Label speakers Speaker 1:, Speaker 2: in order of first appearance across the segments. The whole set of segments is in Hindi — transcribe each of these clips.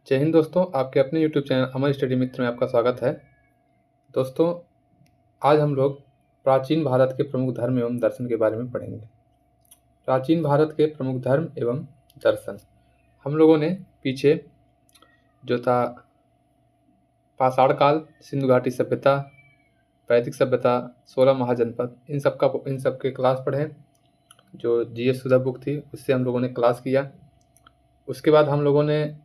Speaker 1: जय हिंद दोस्तों, आपके अपने यूट्यूब चैनल अमर स्टडी मित्र में आपका स्वागत है। दोस्तों, आज हम लोग प्राचीन भारत के प्रमुख धर्म एवं दर्शन के बारे में पढ़ेंगे। प्राचीन भारत के प्रमुख धर्म एवं दर्शन हम लोगों ने पीछे जो था पाषाण काल, सिंधु घाटी सभ्यता, वैदिक सभ्यता, 16 महाजनपद, इन सब के क्लास पढ़े। जो जीएस सुधा बुक थी उससे हम लोगों ने क्लास किया। उसके बाद हम लोगों ने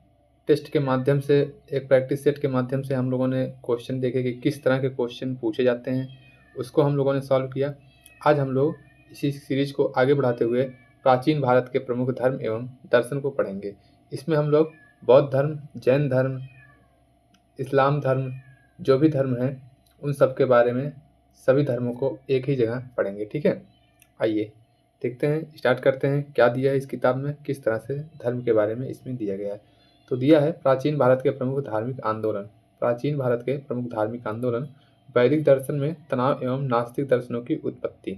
Speaker 1: टेस्ट के माध्यम से, एक प्रैक्टिस सेट के माध्यम से हम लोगों ने क्वेश्चन देखे कि किस तरह के क्वेश्चन पूछे जाते हैं, उसको हम लोगों ने सॉल्व किया। आज हम लोग इसी सीरीज को आगे बढ़ाते हुए प्राचीन भारत के प्रमुख धर्म एवं दर्शन को पढ़ेंगे। इसमें हम लोग बौद्ध धर्म, जैन धर्म, इस्लाम धर्म, जो भी धर्म हैं उन सब के बारे में, सभी धर्मों को एक ही जगह पढ़ेंगे। ठीक है, आइए देखते हैं, स्टार्ट करते हैं क्या दिया है इस किताब में, किस तरह से धर्म के बारे में इसमें दिया गया है। तो दिया है प्राचीन भारत के प्रमुख धार्मिक आंदोलन। प्राचीन भारत के प्रमुख धार्मिक आंदोलन। वैदिक दर्शन में तनाव एवं नास्तिक दर्शनों की उत्पत्ति।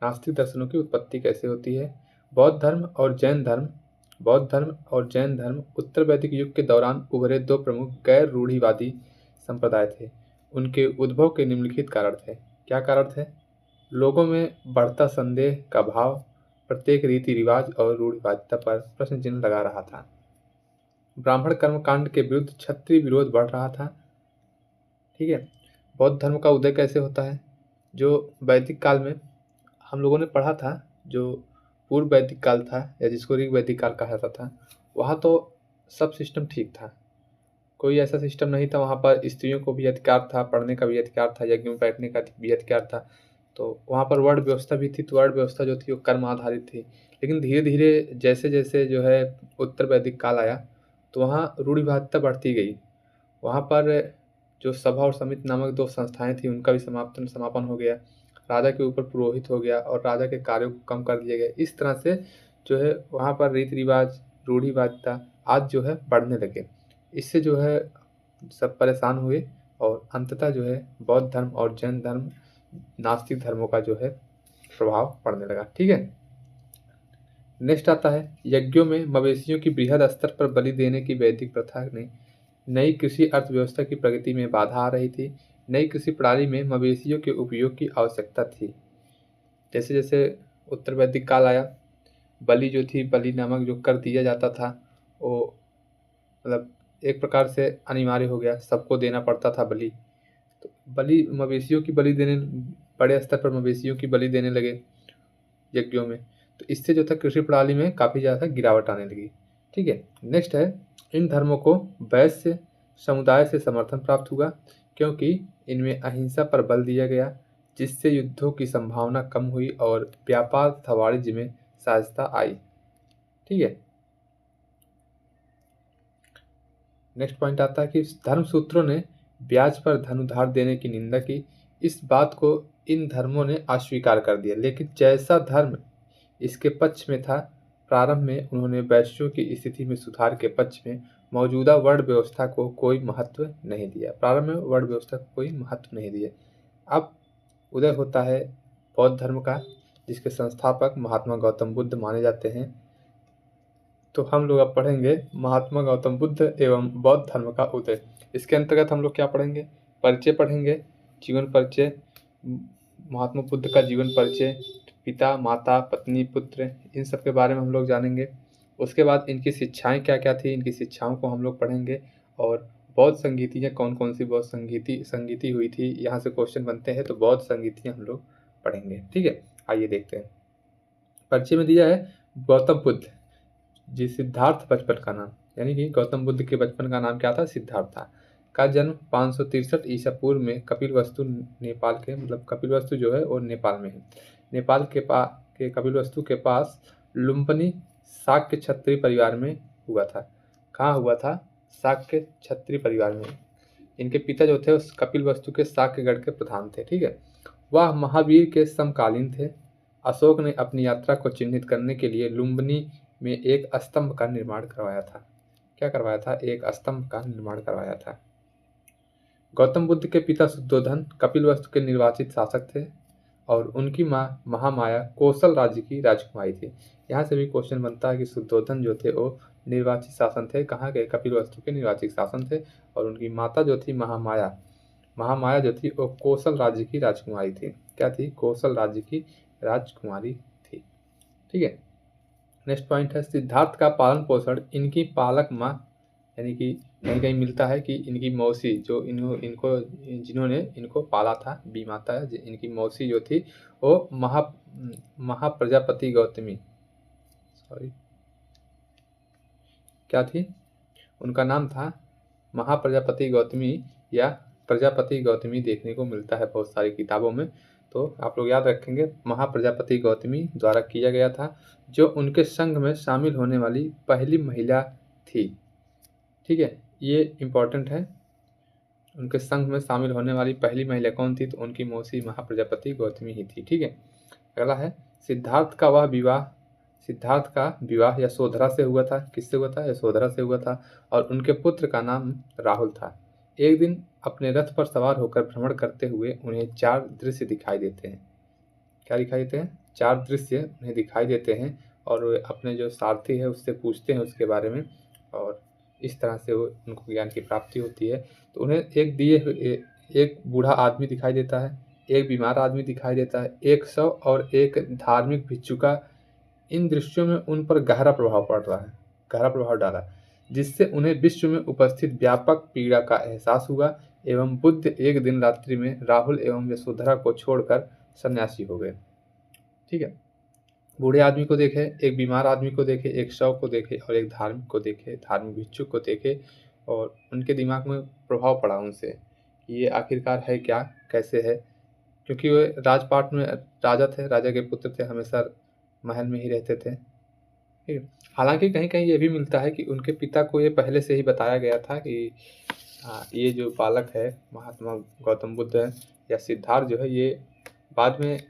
Speaker 1: नास्तिक दर्शनों की उत्पत्ति कैसे होती है। बौद्ध धर्म और जैन धर्म उत्तर वैदिक युग के दौरान उभरे दो प्रमुख गैर रूढ़िवादी संप्रदाय थे। उनके उद्भव के निम्नलिखित कारण थे। क्या कारण थे? लोगों में बढ़ता संदेह का भाव प्रत्येक रीति रिवाज और रूढ़िवादिता पर प्रश्न चिन्ह लगा रहा था। ब्राह्मण कर्मकांड के विरुद्ध क्षत्रिय विरोध बढ़ रहा था। ठीक है, बौद्ध धर्म का उदय कैसे होता है? जो वैदिक काल में हम लोगों ने पढ़ा था, जो पूर्व वैदिक काल था या जिसको ऋग वैदिक काल कहा जाता था, वहाँ तो सब सिस्टम ठीक था, कोई ऐसा सिस्टम नहीं था। वहाँ पर स्त्रियों को भी अधिकार था, पढ़ने का भी अधिकार था, यज्ञ में बैठने का भी अधिकार था। तो वहाँ पर वर्ण व्यवस्था भी थी। तो वर्ण व्यवस्था जो थी वो कर्म आधारित थी। लेकिन धीरे धीरे जैसे जैसे जो है उत्तर वैदिक काल आया तो वहाँ रूढ़िवादिता बढ़ती गई। वहाँ पर जो सभा और समिति नामक दो संस्थाएं थी उनका भी समापन हो गया। राजा के ऊपर पुरोहित हो गया और राजा के कार्यों को कम कर दिया गया। इस तरह से जो है वहाँ पर रीति रिवाज, रूढ़िवादिता आज जो है बढ़ने लगे। इससे जो है सब परेशान हुए और अंततः जो है बौद्ध धर्म और जैन धर्म, नास्तिक धर्मों का जो है प्रभाव पड़ने लगा। ठीक है, नेक्स्ट आता है यज्ञों में मवेशियों की बृहद स्तर पर बलि देने की वैदिक प्रथा ने नई कृषि अर्थव्यवस्था की प्रगति में बाधा आ रही थी। नई कृषि प्रणाली में मवेशियों के उपयोग की आवश्यकता थी। जैसे जैसे उत्तर वैदिक काल आया, बलि जो थी, बलि नामक जो कर दिया जाता था वो मतलब एक प्रकार से अनिवार्य हो गया, सबको देना पड़ता था बलि। तो बलि, मवेशियों की बलि देने, बड़े स्तर पर मवेशियों की बलि देने लगे यज्ञों में। तो इससे जो था कृषि प्रणाली में काफ़ी ज़्यादा गिरावट आने लगी। ठीक है, नेक्स्ट है इन धर्मों को वैश्य समुदाय से समर्थन प्राप्त हुआ क्योंकि इनमें अहिंसा पर बल दिया गया, जिससे युद्धों की संभावना कम हुई और व्यापार तथा वाणिज्य में सहजता आई। ठीक है, नेक्स्ट पॉइंट आता है कि धर्मसूत्रों ने ब्याज पर धन उधार देने की निंदा की। इस बात को इन धर्मों ने अस्वीकार कर दिया, लेकिन जैसा धर्म इसके पक्ष में था, प्रारंभ में उन्होंने वैश्यों की स्थिति में सुधार के पक्ष में मौजूदा वर्ण व्यवस्था को कोई महत्व नहीं दिया। प्रारंभ में वर्ण व्यवस्था को कोई महत्व नहीं दिया। अब उदय होता है बौद्ध धर्म का, जिसके संस्थापक महात्मा गौतम बुद्ध माने जाते हैं। तो हम लोग अब पढ़ेंगे महात्मा गौतम बुद्ध एवं बौद्ध धर्म का उदय। इसके अंतर्गत हम लोग क्या पढ़ेंगे? परिचय पढ़ेंगे, जीवन परिचय, महात्मा बुद्ध का जीवन परिचय, पिता, माता, पत्नी, पुत्र, इन सब के बारे में हम लोग जानेंगे। उसके बाद इनकी शिक्षाएं क्या क्या थी, इनकी शिक्षाओं को हम लोग पढ़ेंगे। और बौद्ध संगीतियाँ कौन कौन सी बौद्ध संगीति हुई थी, यहाँ से क्वेश्चन बनते हैं, तो बौद्ध संगीतियाँ हम लोग पढ़ेंगे। ठीक है, आइए देखते हैं। परिचय में दिया है गौतम बुद्ध जी, सिद्धार्थ बचपन का नाम, यानी कि गौतम बुद्ध के बचपन का नाम क्या था? सिद्धार्थ था। का जन्म 563 ईसा पूर्व में कपिलवस्तु नेपाल के, मतलब कपिलवस्तु जो है वो नेपाल में है। नेपाल के कपिलवस्तु के पास लुम्बिनी शाक्य क्षत्रिय परिवार में हुआ था। कहाँ हुआ था? शाक्य क्षत्रिय परिवार में। इनके पिता जो थे उस कपिलवस्तु के शाक्यगढ़ के प्रधान थे। ठीक है, वह महावीर के समकालीन थे। अशोक ने अपनी यात्रा को चिन्हित करने के लिए लुम्बिनी में एक स्तंभ का निर्माण करवाया था। क्या करवाया था? एक स्तंभ का निर्माण करवाया था। गौतम बुद्ध के पिता शुद्धोधन कपिलवस्तु के निर्वाचित शासक थे और उनकी मां महामाया कौशल राज्य की राजकुमारी थी। यहाँ से भी क्वेश्चन बनता है कि शुद्धोधन जो थे वो निर्वाचित शासन थे, कहाँ के? कपिलवस्तु के निर्वाचित शासन थे। और उनकी माता जो थी महामाया, महामाया जो थी वो कौशल राज्य की राजकुमारी थी। क्या थी? कौशल राज्य की राजकुमारी थी। ठीक है। नेक्स्ट पॉइंट है सिद्धार्थ का पालन पोषण इनकी पालक माँ, यानी कि कहीं कहीं मिलता है कि इनकी मौसी जो इनको जिन्होंने इनको पाला था, बीमाता है, इनकी मौसी जो थी वो महाप्रजापति गौतमी, सॉरी क्या थी? उनका नाम था महाप्रजापति गौतमी या प्रजापति गौतमी, देखने को मिलता है बहुत सारी किताबों में। तो आप लोग याद रखेंगे महाप्रजापति गौतमी द्वारा किया गया था, जो उनके संघ में शामिल होने वाली पहली महिला थी। ठीक है, ये इम्पोर्टेंट है। उनके संघ में शामिल होने वाली पहली महिला कौन थी? तो उनकी मौसी महाप्रजापति गौतमी ही थी। ठीक है। अगला है सिद्धार्थ का विवाह यशोधरा से हुआ था। किससे हुआ था? यशोधरा से हुआ था। और उनके पुत्र का नाम राहुल था। एक दिन अपने रथ पर सवार होकर भ्रमण करते हुए उन्हें 4 दृश्य दिखाई देते हैं। क्या दिखाई देते हैं? 4 दृश्य उन्हें दिखाई देते हैं और वे अपने जो सारथी है उससे पूछते हैं उसके बारे में, और इस तरह से वो उनको ज्ञान की प्राप्ति होती है। तो उन्हें एक बूढ़ा आदमी दिखाई देता है, एक बीमार आदमी दिखाई देता है, एक शव और एक धार्मिक भिक्षु का। इन दृश्यों में उन पर गहरा प्रभाव पड़ रहा है, गहरा प्रभाव डाला, जिससे उन्हें विश्व में उपस्थित व्यापक पीड़ा का एहसास हुआ एवं बुद्ध एक दिन रात्रि में राहुल एवं यशोधरा को छोड़कर सन्यासी हो गए। ठीक है। बूढ़े आदमी को देखे, एक बीमार आदमी को देखे, एक शव को देखे और एक धार्मिक को देखे, धार्मिक भिक्षुक को देखे, और उनके दिमाग में प्रभाव पड़ा उनसे कि ये आखिरकार है क्या, कैसे है, क्योंकि वे राजपाट में राजा थे, राजा के पुत्र थे, हमेशा महल में ही रहते थे। ठीक है। हालांकि कहीं कहीं ये भी मिलता है कि उनके पिता को ये पहले से ही बताया गया था कि ये जो बालक है महात्मा गौतम बुद्ध है या सिद्धार्थ जो है ये बाद में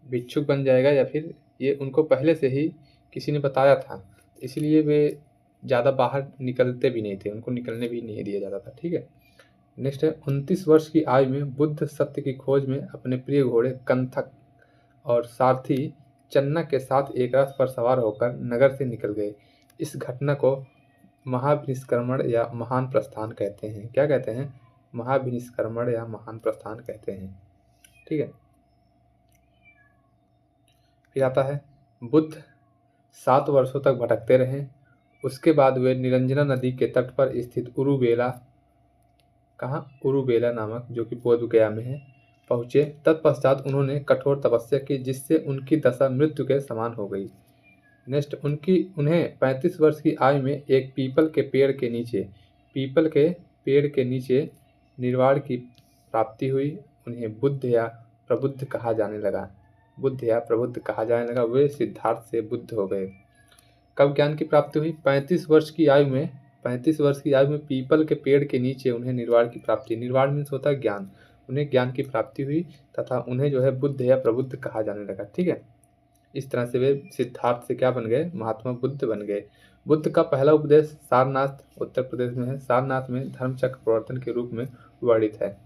Speaker 1: भिक्षुक बन जाएगा, या फिर ये उनको पहले से ही किसी ने बताया था, इसीलिए वे ज़्यादा बाहर निकलते भी नहीं थे, उनको निकलने भी नहीं दिया जाता था। ठीक है। नेक्स्ट है 29 वर्ष की आयु में बुद्ध सत्य की खोज में अपने प्रिय घोड़े कंथक और सारथी चन्ना के साथ एक रथ पर सवार होकर नगर से निकल गए। इस घटना को महाविनिष्क्रमण या महान प्रस्थान कहते हैं। क्या कहते हैं? महाविनिष्क्रमण या महान प्रस्थान कहते हैं। ठीक है। फिर आता है बुद्ध 7 वर्षों तक भटकते रहे। उसके बाद वे निरंजना नदी के तट पर स्थित उरुबेला, कहाँ? उरुबेला नामक, जो कि बोध गया में है, पहुँचे। तत्पश्चात उन्होंने कठोर तपस्या की जिससे उनकी दशा मृत्यु के समान हो गई। नेक्स्ट उन्हें 35 वर्ष की आयु में एक पीपल के पेड़ के नीचे निर्वाण की प्राप्ति हुई। उन्हें बुद्ध या प्रबुद्ध कहा जाने लगा। वे सिद्धार्थ से बुद्ध हो गए। कब ज्ञान की प्राप्ति हुई? 35 वर्ष की आयु में पीपल के पेड़ के नीचे उन्हें निर्वाण की प्राप्ति, निर्वाण मीन्स होता है ज्ञान, उन्हें ज्ञान की प्राप्ति हुई तथा उन्हें जो है बुद्ध या प्रबुद्ध कहा जाने लगा। ठीक है। इस तरह से वे सिद्धार्थ से क्या बन गए? महात्मा बुद्ध बन गए। बुद्ध का पहला उपदेश सारनाथ, उत्तर प्रदेश में है, सारनाथ में धर्मचक्र प्रवर्तन के रूप में वर्णित है।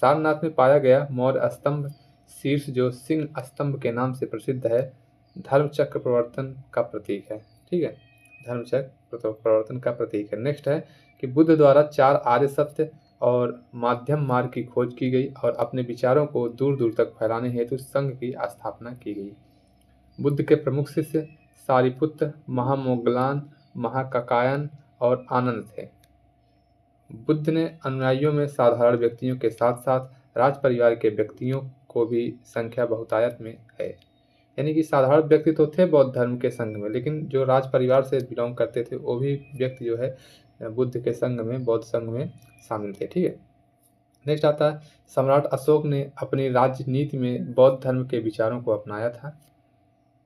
Speaker 1: सारनाथ में पाया गया मौर्य स्तंभ शीर्ष, जो सिंह स्तंभ के नाम से प्रसिद्ध है, धर्मचक्र प्रवर्तन का प्रतीक है। ठीक है, धर्मचक्र प्रवर्तन का प्रतीक है। नेक्स्ट है कि बुद्ध द्वारा 4 आर्य सत्य और माध्यम मार्ग की खोज की गई और अपने विचारों को दूर दूर तक फैलाने हेतु संघ की स्थापना की गई। बुद्ध के प्रमुख शिष्य सारिपुत्र, महामोगलान, महाकाकायन और आनंद थे। बुद्ध ने अनुयायियों में साधारण व्यक्तियों के साथ साथ राज परिवार के व्यक्तियों को भी संख्या बहुतायत में है। यानी कि साधारण व्यक्ति तो थे बौद्ध धर्म के संघ में, लेकिन जो राज परिवार से बिलोंग करते थे वो भी व्यक्ति जो है बुद्ध के संघ में, बौद्ध संघ में शामिल थे। ठीक है। नेक्स्ट आता है सम्राट अशोक ने अपनी राजनीति में बौद्ध धर्म के विचारों को अपनाया था।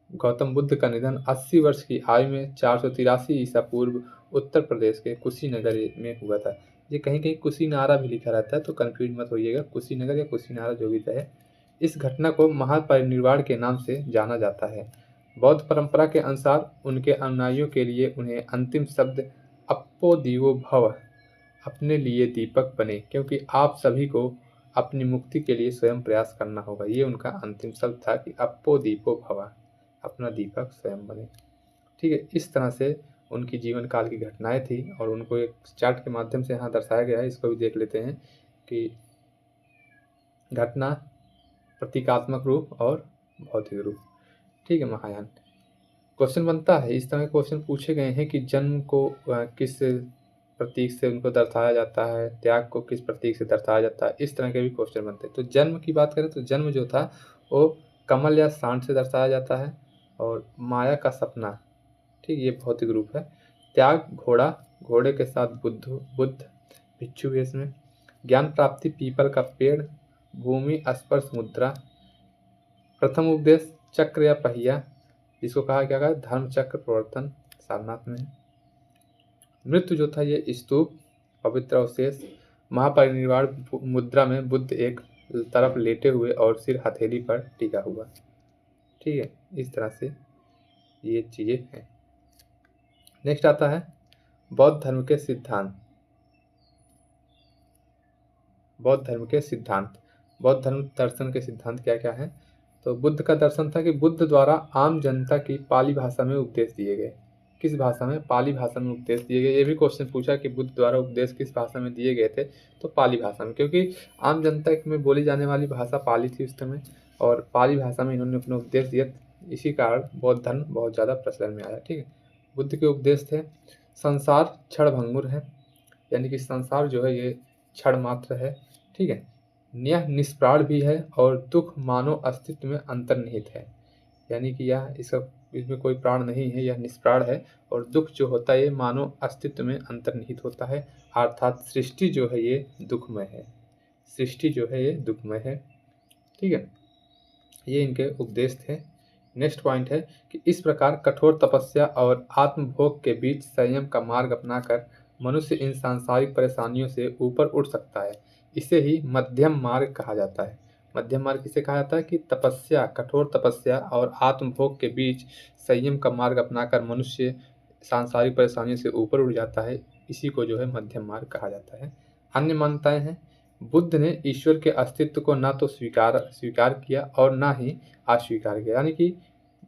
Speaker 1: गौतम बुद्ध का निधन 80 वर्ष की आयु में 483 ईसा पूर्व उत्तर प्रदेश के कुशीनगर में हुआ था। ये कहीं कहीं कुशीनारा भी लिखा रहता है, तो कंफ्यूज मत होइएगा, कुशीनगर या कुशीनारा जो भी है। इस घटना को महापरिनिर्वाण के नाम से जाना जाता है। बौद्ध परंपरा के अनुसार उनके अनुयायियों के लिए उन्हें अंतिम शब्द अप्पो दीवो भव, अपने लिए दीपक बने, क्योंकि आप सभी को अपनी मुक्ति के लिए स्वयं प्रयास करना होगा। ये उनका अंतिम शब्द था कि अप्पो दीपो भव, अपना दीपक स्वयं बने। ठीक है, इस तरह से उनकी जीवन काल की घटनाएं थी और उनको एक चार्ट के माध्यम से यहाँ दर्शाया गया है। इसको भी देख लेते हैं कि घटना, प्रतीकात्मक रूप और भौतिक रूप। ठीक है, महायान क्वेश्चन बनता है, इस तरह के क्वेश्चन पूछे गए हैं कि जन्म को किस प्रतीक से उनको दर्शाया जाता है, त्याग को किस प्रतीक से दर्शाया जाता है, इस तरह के भी क्वेश्चन बनते हैं। तो जन्म की बात करें तो जन्म जो था वो कमल या सांड से दर्शाया जाता है, और माया का सपना, ठीक, ये भौतिक रूप है। त्याग घोड़ा, घोड़े के साथ बुद्ध भिक्षु वेश में। ज्ञान प्राप्ति पीपल का पेड़, भूमि स्पर्श मुद्रा। प्रथम उपदेश चक्र या पहिया, जिसको कहा गया है धर्म चक्र प्रवर्तन सारनाथ में। मृत्यु जो था ये स्तूप, पवित्र अवशेष। महापरिनिर्वाण मुद्रा में बुद्ध एक तरफ लेटे हुए और सिर हथेली पर टिका हुआ। ठीक है, इस तरह से ये चीजें हैं। नेक्स्ट आता है बौद्ध धर्म के सिद्धांत। बौद्ध धर्म के सिद्धांत, बौद्ध धर्म दर्शन के सिद्धांत क्या क्या हैं? तो बुद्ध का दर्शन था कि बुद्ध द्वारा आम जनता की पाली भाषा में उपदेश दिए गए। किस भाषा में? पाली भाषा में उपदेश दिए गए। ये भी क्वेश्चन पूछा कि बुद्ध द्वारा उपदेश किस भाषा में दिए गए थे, तो पाली भाषा में, क्योंकि आम जनता में बोली जाने वाली भाषा पाली थी उस समय, और पाली भाषा में इन्होंने अपने उपदेश दिए। इसी कारण बौद्ध धर्म बहुत ज़्यादा प्रचलन में आया। ठीक है, बुद्ध के उपदेश थे संसार क्षण भंगुर है, यानी कि संसार जो है ये क्षण मात्र है। ठीक है, यह निष्प्राण भी है और दुख मानव अस्तित्व में अंतर्निहित है, यानी कि यह इसमें कोई प्राण नहीं है, यह निष्प्राण है, और दुख जो होता है ये मानव अस्तित्व में अंतर्निहित होता है, अर्थात सृष्टि जो है ये दुखमय है, सृष्टि जो है ये दुखमय है। ठीक है, ये इनके उपदेश थे। नेक्स्ट पॉइंट है कि इस प्रकार कठोर तपस्या और आत्मभोग के बीच संयम का मार्ग अपनाकर मनुष्य इन सांसारिक परेशानियों से ऊपर उठ सकता है। इसे ही मध्यम मार्ग कहा जाता है। मध्यम मार्ग किसे कहा जाता है? कि तपस्या, कठोर तपस्या और आत्मभोग के बीच संयम का मार्ग अपनाकर मनुष्य सांसारिक परेशानियों से ऊपर उठ जाता है, इसी को जो है मध्यम मार्ग कहा जाता है। अन्य मान्यताएं हैं, बुद्ध ने ईश्वर के अस्तित्व को ना तो स्वीकार किया और ना ही अस्वीकार किया, यानी कि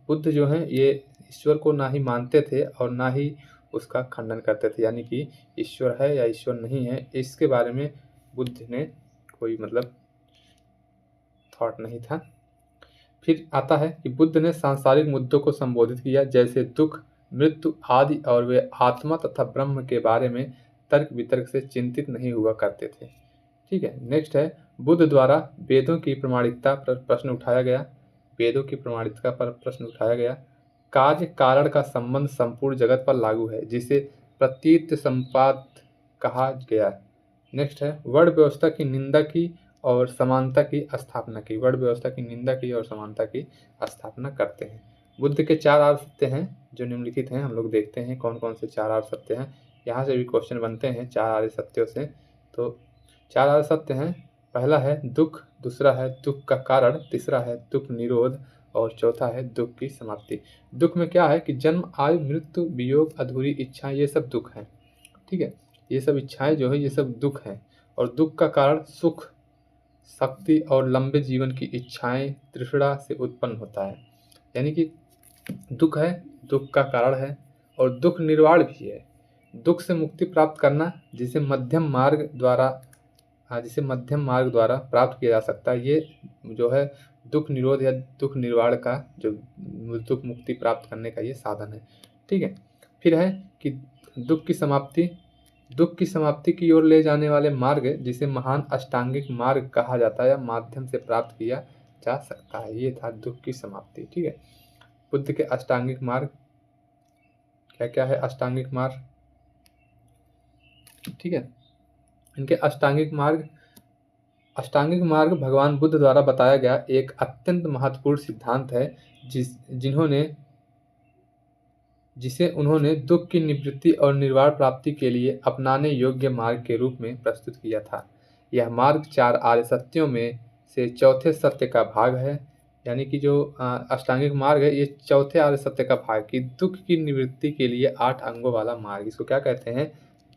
Speaker 1: बुद्ध जो है ये ईश्वर को ना ही मानते थे और ना ही उसका खंडन करते थे, यानी कि ईश्वर है या ईश्वर नहीं है इसके बारे में बुद्ध ने कोई मतलब थॉट नहीं था। फिर आता है कि बुद्ध ने सांसारिक मुद्दों को संबोधित किया, जैसे दुख, मृत्यु आदि, और वे आत्मा तथा ब्रह्म के बारे में तर्क वितर्क से चिंतित नहीं हुआ करते थे। ठीक है, नेक्स्ट है बुद्ध द्वारा वेदों की प्रामाणिकता पर प्रश्न उठाया गया। वेदों की प्रामाणिकता पर प्रश्न उठाया गया। कार्य कारण का संबंध संपूर्ण जगत पर लागू है, जिसे प्रतीत संपात कहा गया। नेक्स्ट है वर्ण व्यवस्था की निंदा की और समानता की स्थापना की। वर्ण व्यवस्था की निंदा की और समानता की स्थापना करते हैं। बुद्ध के 4 आर्य सत्य हैं जो निम्नलिखित हैं। हम लोग देखते हैं कौन कौन से 4 आर्य सत्य हैं। यहाँ से भी क्वेश्चन बनते हैं 4 आर्य सत्यों से। तो 4 आर्य सत्य हैं, पहला है दुख, दूसरा है दुख का कारण, तीसरा है दुख निरोध, और चौथा है दुख की समाप्ति। दुख में क्या है कि जन्म, आयु, मृत्यु, वियोग, अधूरी इच्छाएं, ये सब दुख हैं। ठीक है, ये सब इच्छाएं जो है ये सब दुख हैं। और दुख का कारण सुख, शक्ति और लंबे जीवन की इच्छाएं तृष्णा से उत्पन्न होता है, यानी कि दुख है, दुख का कारण है, और दुख निर्वाण भी है। दुख से मुक्ति प्राप्त करना, जिसे मध्यम मार्ग द्वारा प्राप्त किया जा सकता है, ये जो है दुख निरोध या दुख निर्वाण का जो दुख मुक्ति प्राप्त करने का ये साधन है। ठीक है, फिर है कि दुख की समाप्ति की ओर ले जाने वाले मार्ग, जिसे महान अष्टांगिक मार्ग कहा जाता है, या माध्यम से प्राप्त किया जा सकता है। ये था दुख की समाप्ति। ठीक है, बुद्ध के अष्टांगिक मार्ग क्या क्या है? अष्टांगिक मार्ग, ठीक है, इनके अष्टांगिक मार्ग भगवान बुद्ध द्वारा बताया गया एक अत्यंत महत्वपूर्ण सिद्धांत है, जिसे उन्होंने दुख की निवृत्ति और निर्वाण प्राप्ति के लिए अपनाने योग्य मार्ग के रूप में प्रस्तुत किया था। यह मार्ग 4 आर्य सत्यों में से चौथे सत्य का भाग है, यानी कि जो अष्टांगिक मार्ग है ये चौथे आर्य सत्य का भाग, कि दुख की निवृत्ति के लिए 8 अंगों वाला मार्ग। इसको क्या कहते हैं?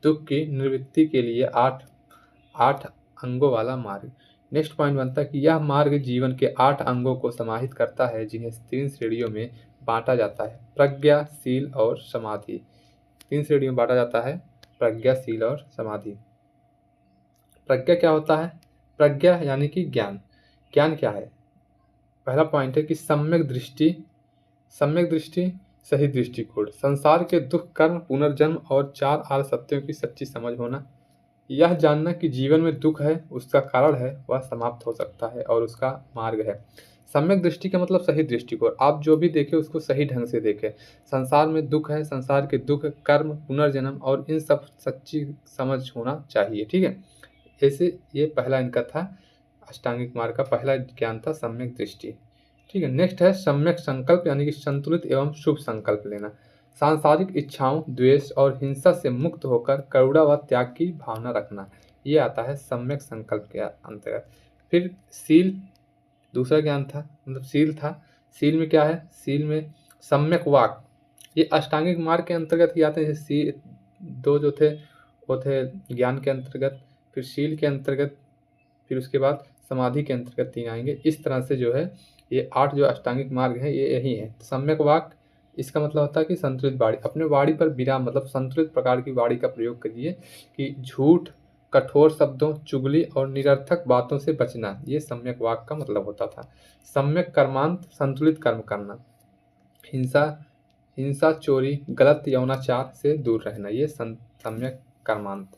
Speaker 1: दुख की निवृत्ति के लिए 8 अंगों वाला मार्ग। नेक्स्ट पॉइंट बनता है कि यह मार्ग जीवन के 8 अंगों को समाहित करता है, जिन्हें 3 श्रेणियों में बांटा जाता है: प्रज्ञा, शील और समाधि। 3 श्रेणियों में बांटा जाता है: प्रज्ञा, शील और समाधि। प्रज्ञा क्या होता है? प्रज्ञा यानी कि ज्ञान। ज्ञान क्या है? पहला पॉइंट है कि सम्यक दृष्टि, सम्यक दृष्टि, सही दृष्टिकोण, संसार के दुख, कर्म, पुनर्जन्म और 4 आर्य सत्यों की सच्ची समझ होना। यह जानना कि जीवन में दुख है, उसका कारण है, वह समाप्त हो सकता है और उसका मार्ग है। सम्यक दृष्टि का मतलब सही दृष्टिकोण। आप जो भी देखें उसको सही ढंग से देखें। संसार में दुख है, संसार के दुख, कर्म, पुनर्जन्म और इन सब सच्ची समझ होना चाहिए। ठीक है, ऐसे ये पहला इनका था, अष्टांगिक मार्ग का पहला ज्ञान था सम्यक दृष्टि। ठीक है, नेक्स्ट है सम्यक संकल्प, यानी कि संतुलित एवं शुभ संकल्प लेना। सांसारिक इच्छाओं, द्वेष और हिंसा से मुक्त होकर करुणा व त्याग की भावना रखना, ये आता है सम्यक संकल्प के अंतर्गत। फिर शील दूसरा ज्ञान था, मतलब शील था। शील में क्या है? शील में सम्यक वाक, ये अष्टांगिक मार्ग के अंतर्गत ही आते हैं। दो जो थे वो थे ज्ञान के अंतर्गत, फिर शील के अंतर्गत, फिर उसके बाद समाधि के अंतर्गत 3 आएंगे। इस तरह से जो है ये 8 जो अष्टांगिक मार्ग है ये यही है। सम्यक वाक, इसका मतलब होता है कि संतुलित वाणी, अपने वाणी पर विराम, मतलब संतुलित प्रकार की वाणी का प्रयोग करिए कि झूठ, कठोर शब्दों, चुगली और निरर्थक बातों से बचना, ये सम्यक वाक का मतलब होता था। सम्यक कर्मांत, संतुलित कर्म करना, हिंसा हिंसा, चोरी, गलत यौनाचार से दूर रहना, ये सम्यक कर्मांत।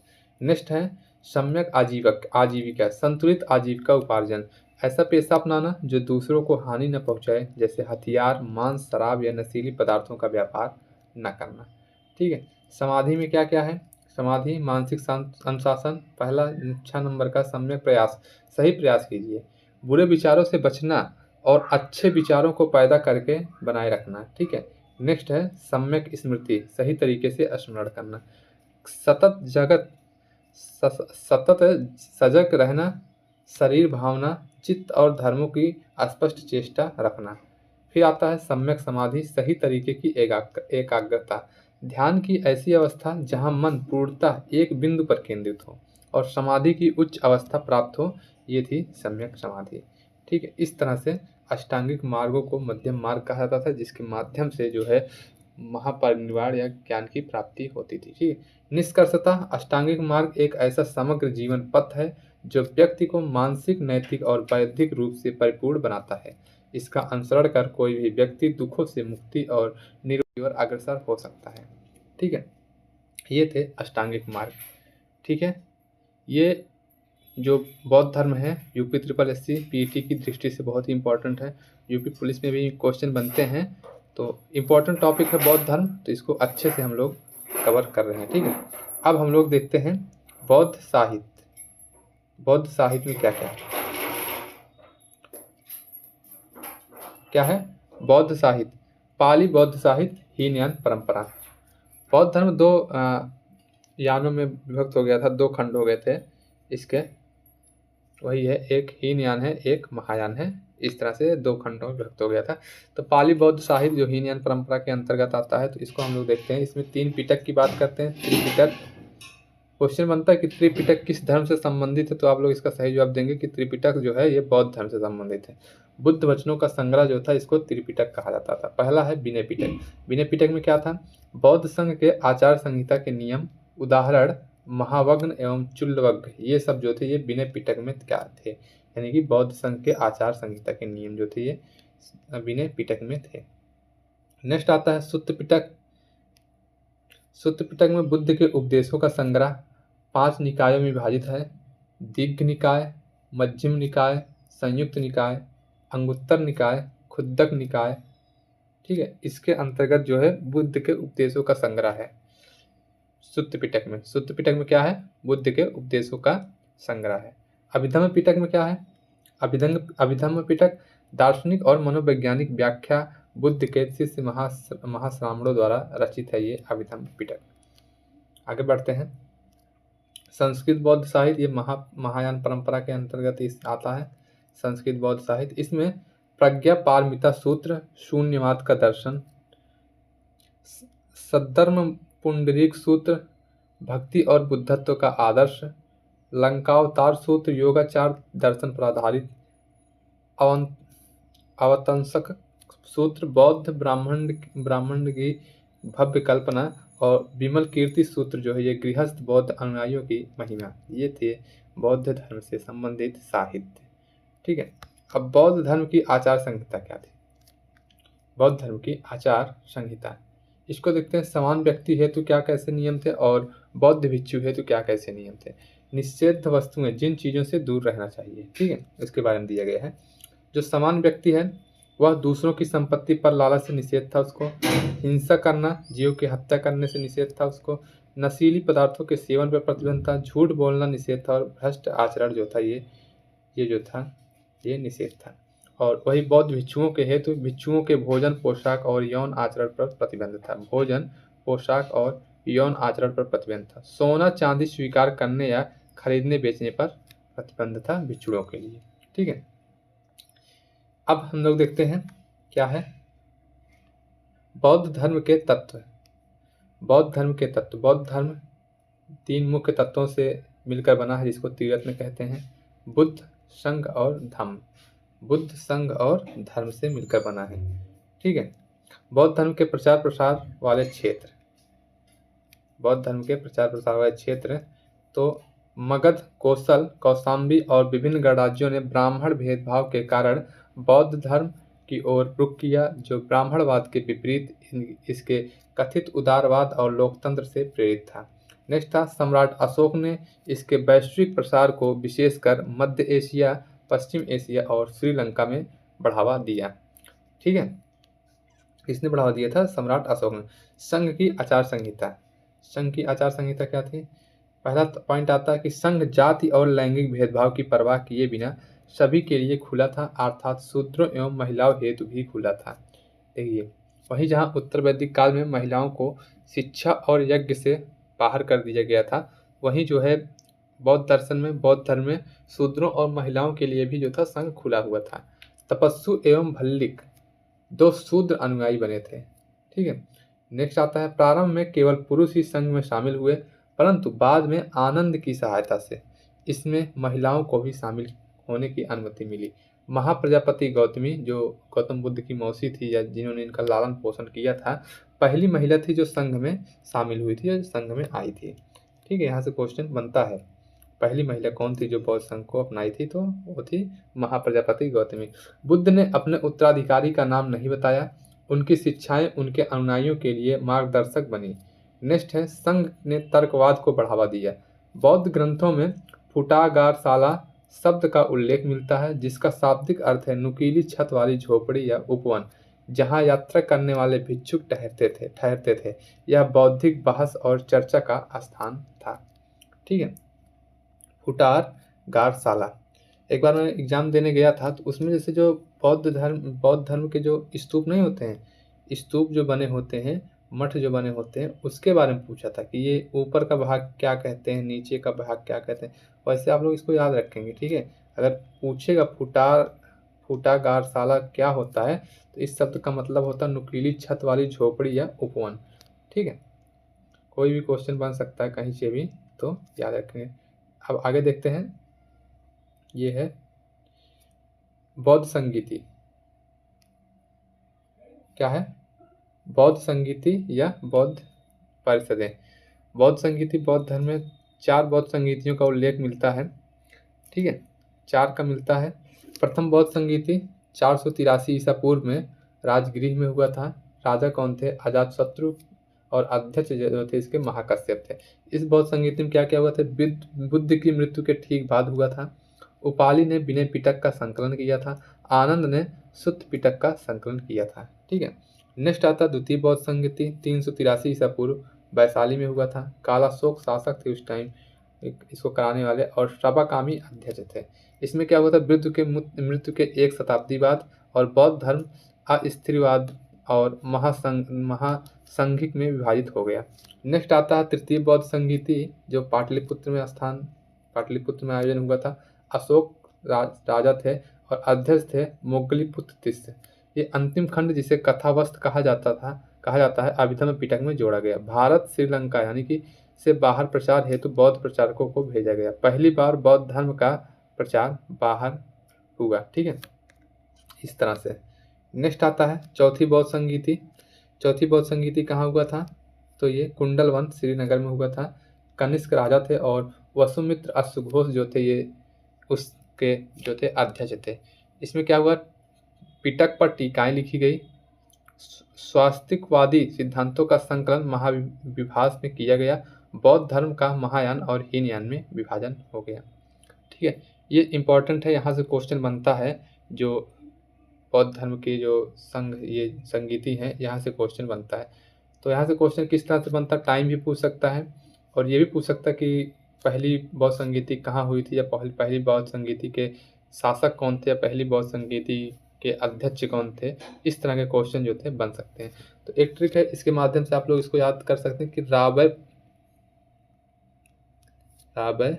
Speaker 1: नेक्स्ट है सम्यक आजीविका, संतुलित आजीविका उपार्जन, ऐसा पेशा अपनाना जो दूसरों को हानि न पहुंचाए, जैसे हथियार, मांस, शराब या नशीली पदार्थों का व्यापार न करना। ठीक है, समाधि में क्या क्या है? समाधि मानसिक अनुशासन, पहला 6 नंबर का सम्यक प्रयास, सही प्रयास कीजिए, बुरे विचारों से बचना और अच्छे विचारों को पैदा करके बनाए रखना। ठीक है, नेक्स्ट है सम्यक स्मृति, सही तरीके से स्मरण करना, सतत सजग रहना, शरीर, भावना, चित्त और धर्मों की स्पष्ट चेष्टा रखना। फिर आता है सम्यक समाधि, सही तरीके की एकाग्रता, ध्यान की ऐसी अवस्था जहां मन पूर्णतः एक बिंदु पर केंद्रित हो और समाधि की उच्च अवस्था प्राप्त हो, ये थी सम्यक समाधि। ठीक है, इस तरह से अष्टांगिक मार्गों को मध्यम मार्ग कहा जाता था, जिसके माध्यम से जो है महापरिनिर्वाण या ज्ञान की प्राप्ति होती थी। ठीक है, निष्कर्षतः अष्टांगिक मार्ग एक ऐसा समग्र जीवन पथ है जो व्यक्ति को मानसिक, नैतिक और बौद्धिक रूप से परिपूर्ण बनाता है। इसका अनुसरण कर कोई भी व्यक्ति दुखों से मुक्ति और निरोगी और अग्रसर हो सकता है। ठीक है, ये थे अष्टांगिक मार्ग। ठीक है, ये जो बौद्ध धर्म है यूपी SSSC PET की दृष्टि से बहुत ही इंपॉर्टेंट है, यूपी पुलिस में भी क्वेश्चन बनते हैं, तो इम्पोर्टेंट टॉपिक है बौद्ध धर्म, तो इसको अच्छे से हम लोग कवर कर रहे हैं। ठीक है, अब हम लोग देखते हैं बौद्ध साहित्य। बौद्ध साहित्य में क्या क्या है? क्या है? बौद्ध साहित्य, पाली बौद्ध साहित्य, हीनयान परंपरा। बौद्ध धर्म 2 यानों में विभक्त हो गया था, 2 खंड हो गए थे इसके, वही है, एक हीनयान है, एक महायान है, इस तरह से 2 खंडों में विभक्त हो गया था। तो पाली बौद्ध साहित्य जो हीनयान परंपरा के अंतर्गत आता है, तो इसको हम लोग देखते हैं। इसमें 3 पिटक की बात करते हैं। त्रिपिटक, क्वेश्चन बनता है कि त्रिपिटक किस धर्म से संबंधित है, तो आप लोग इसका सही जवाब देंगे कि त्रिपिटक जो है ये बौद्ध धर्म से संबंधित है। बुद्ध वचनों का संग्रह जो था इसको त्रिपिटक कहा जाता था। पहला है विनय पिटक। विनय पिटक में क्या था? बौद्ध संघ के आचार संहिता के नियम, उदाहरण महावग्न एवं चुल्लवग्ग, ये सब जो थे ये विनय पिटक में क्या थे, यानी कि बौद्ध संघ के आचार संहिता के नियम जो थे ये विनय पिटक में थे। नेक्स्ट आता है सुत्त पिटक। सुत्त पिटक में बुद्ध के उपदेशों का संग्रह 5 निकायों में विभाजित है: दीघ्घ निकाय, मध्यम निकाय, संयुक्त निकाय, अंगुत्तर निकाय, खुद्दक निकाय। ठीक है, इसके अंतर्गत जो है बुद्ध के उपदेशों का संग्रह है सुत्त पिटक में। सुत्त पिटक में क्या है? बुद्ध के उपदेशों का संग्रह है। अभिधम्म पिटक में क्या है? अभिधम्म पिटक दार्शनिक और मनोवैज्ञानिक व्याख्या बुद्ध के शिष्य महाश्रामणों द्वारा रचित है, ये अभिधम्म पिटक। आगे बढ़ते हैं। संस्कृत बौद्ध साहित्य, ये महायान परंपरा के अंतर्गत इस आता है संस्कृत बौद्ध साहित्य। इसमें प्रज्ञा पारमिता सूत्र, शून्यवाद का दर्शन, सद्धर्म पुंडरीक सूत्र, भक्ति और बुद्धत्व का आदर्श, लंकावतार सूत्र, योगाचार दर्शन पर आधारित अवतंसक सूत्र, बौद्ध ब्राह्मण की भव्य कल्पना और विमल कीर्ति सूत्र जो है ये गृहस्थ बौद्ध अनुयायियों की महिमा, ये थे बौद्ध धर्म से संबंधित साहित्य। ठीक है, अब बौद्ध धर्म की आचार संहिता क्या थी? बौद्ध धर्म की आचार संहिता, इसको देखते हैं। समान व्यक्ति हेतु क्या कैसे नियम थे और बौद्ध भिक्षु हेतु क्या कैसे नियम थे। निषिद्ध वस्तुएं, जिन चीज़ों से दूर रहना चाहिए, ठीक है, इसके बारे में दिया गया है। जो समान व्यक्ति है वह दूसरों की संपत्ति पर लालच से निषेध था उसको, हिंसा करना, जीव की हत्या करने से निषेध था उसको, नशीली पदार्थों के सेवन पर प्रतिबंध था, झूठ बोलना निषेध था और भ्रष्ट आचरण जो था ये जो था ये निषेध था। और वही बौद्ध भिक्षुओं के हेतु भिक्षुओं के भोजन, पोशाक और यौन आचरण पर प्रतिबंध था। भोजन, पोशाक और यौन आचरण पर प्रतिबंध था। सोना चांदी स्वीकार करने या खरीदने बेचने पर प्रतिबंध था भिक्षुओं के लिए। ठीक है, अब हम लोग देखते हैं क्या है बौद्ध धर्म के तत्व। बौद्ध धर्म के तत्व, बौद्ध धर्म 3 मुख्य तत्वों से मिलकर बना है, जिसको त्रिरत्न कहते हैं। बुद्ध, संघ और धम्म। बुद्ध, संघ और धर्म से मिलकर बना है। ठीक है, बौद्ध धर्म के प्रचार प्रसार वाले क्षेत्र, बौद्ध धर्म के प्रचार प्रसार वाले क्षेत्र तो मगध, कोसल, कौशाम्बी और विभिन्न गणराज्यों ने ब्राह्मण भेदभाव के कारण बौद्ध धर्म की ओर रुख किया, जो ब्राह्मणवाद के विपरीत इसके कथित उदारवाद और लोकतंत्र से प्रेरित था। नेक्स्ट था सम्राट अशोक ने इसके वैश्विक प्रसार को विशेषकर मध्य एशिया, पश्चिम एशिया और श्रीलंका में बढ़ावा दिया। ठीक है, किसने बढ़ावा दिया था? सम्राट अशोक ने। संघ की आचार संहिता, संघ की आचार संहिता क्या थी? पहला पॉइंट आता है कि संघ जाति और लैंगिक भेदभाव की परवाह किए बिना सभी के लिए खुला था, अर्थात शूद्रों एवं महिलाओं हेतु भी खुला था। देखिए, वहीं जहाँ उत्तर वैदिक काल में महिलाओं को शिक्षा और यज्ञ से बाहर कर दिया गया था, वहीं जो है बौद्ध दर्शन में, बौद्ध धर्म में शूद्रों और महिलाओं के लिए भी जो था संघ खुला हुआ था। तपस्सु एवं भल्लिक 2 शूद्र अनुयायी बने थे। ठीक है, नेक्स्ट आता है प्रारंभ में केवल पुरुष ही संघ में शामिल हुए, परंतु बाद में आनंद की सहायता से इसमें महिलाओं को भी शामिल होने की अनुमति मिली। महाप्रजापति गौतमी, जो गौतम बुद्ध की मौसी थी या जिन्होंने इनका लालन पोषण किया था, पहली महिला थी जो संघ में शामिल हुई थी, जो संघ में आई थी। ठीक है, यहाँ से क्वेश्चन बनता है, पहली महिला कौन थी जो बौद्ध संघ को अपनाई थी? तो वो थी महाप्रजापति गौतमी। बुद्ध ने अपने उत्तराधिकारी का नाम नहीं बताया, उनकी शिक्षाएं उनके अनुयायियों के लिए मार्गदर्शक बनी। नेक्स्ट है संघ ने तर्कवाद को बढ़ावा दिया। बौद्ध ग्रंथों में फुटागारशाला शब्द का उल्लेख मिलता है, जिसका शाब्दिक अर्थ है नुकीली छत वाली झोपड़ी या उपवन, जहां यात्रा करने वाले भिक्षुक ठहरते थे। यह बौद्धिक बहस और चर्चा का स्थान था। ठीक है, फुटागारशाला, एक बार मैं एग्जाम देने गया था, तो उसमें जैसे जो बौद्ध धर्म के जो स्तूप नहीं होते हैं, स्तूप जो बने होते हैं, मठ जो बने होते हैं, उसके बारे में पूछा था कि ये ऊपर का भाग क्या कहते हैं, नीचे का भाग क्या कहते हैं। वैसे आप लोग इसको याद रखेंगे। ठीक है, अगर पूछेगा फुटागारशाला क्या होता है, तो इस शब्द का मतलब होता है नुकीली छत वाली झोपड़ी या उपवन। ठीक है, कोई भी क्वेश्चन बन सकता है कहीं से भी, तो याद रखेंगे। अब आगे देखते हैं, ये है बौद्ध संगीति। क्या है? बौद्ध संगीति या बौद्ध परिषदें। बौद्ध संगीति, बौद्ध धर्म में 4 बौद्ध संगीतियों का उल्लेख मिलता है। ठीक है, 4 का मिलता है। प्रथम बौद्ध संगीति 483 ईसा पूर्व में राजगृह में हुआ था। राजा कौन थे? अजातशत्रु, और अध्यक्ष जो थे इसके महाकश्यप थे। इस बौद्ध संगीति में क्या क्या हुआ था? बुद्ध की मृत्यु के ठीक बाद हुआ था। उपाली ने विनय पिटक का संकलन किया था। आनंद ने सुत्त पिटक का संकलन किया था। ठीक है, नेक्स्ट आता द्वितीय बौद्ध संगीति 383 ईसा पूर्व वैशाली में हुआ था। कालाशोक शासक थे उस टाइम इसको कराने वाले, और श्रवाकामी अध्यक्ष थे। इसमें क्या हुआ था? बुद्ध के मृत्यु के 1 शताब्दी बाद, और बौद्ध धर्म अस्थिरवाद और महासंघिक में विभाजित हो गया। नेक्स्ट आता है तृतीय बौद्ध संगीति, जो पाटलिपुत्र में आयोजन हुआ था। अशोक राजा थे और अध्यक्ष थे मोगलीपुत्र तिस्स। ये अंतिम खंड, जिसे कथावस्त कहा जाता है, अभिधम्म पिटक में जोड़ा गया। भारत श्रीलंका यानी कि से बाहर प्रचार हेतु बौद्ध प्रचारकों को भेजा गया। पहली बार बौद्ध धर्म का प्रचार बाहर हुआ। ठीक है, इस तरह से। नेक्स्ट आता है चौथी बौद्ध संगीति। चौथी बौद्ध संगीति कहाँ हुआ था? तो ये कुंडलवन श्रीनगर में हुआ था। कनिष्क राजा थे और वसुमित्र अश्वघोष जो थे ये उसके जो थे अध्यक्ष थे। इसमें क्या हुआ? पिटक पर टीकाएं लिखी गई। स्वास्तिकवादी सिद्धांतों का संकलन महाविभास में किया गया। बौद्ध धर्म का महायान और हीनयान में विभाजन हो गया। ठीक है, ये इंपॉर्टेंट है, यहाँ से क्वेश्चन बनता है। जो बौद्ध धर्म के जो ये संगीति है, यहाँ से क्वेश्चन बनता है। तो यहाँ से क्वेश्चन किस तरह से बनता है? टाइम भी पूछ सकता है और ये भी पूछ सकता है कि पहली बौद्ध संगीति कहाँ हुई थी, या पहली बौद्ध संगीति के शासक कौन थे, या पहली बौद्ध संगीति के अध्यक्ष कौन थे। इस तरह के क्वेश्चन जो थे बन सकते हैं। तो एक ट्रिक है, इसके माध्यम से आप लोग इसको याद कर सकते हैं कि राबे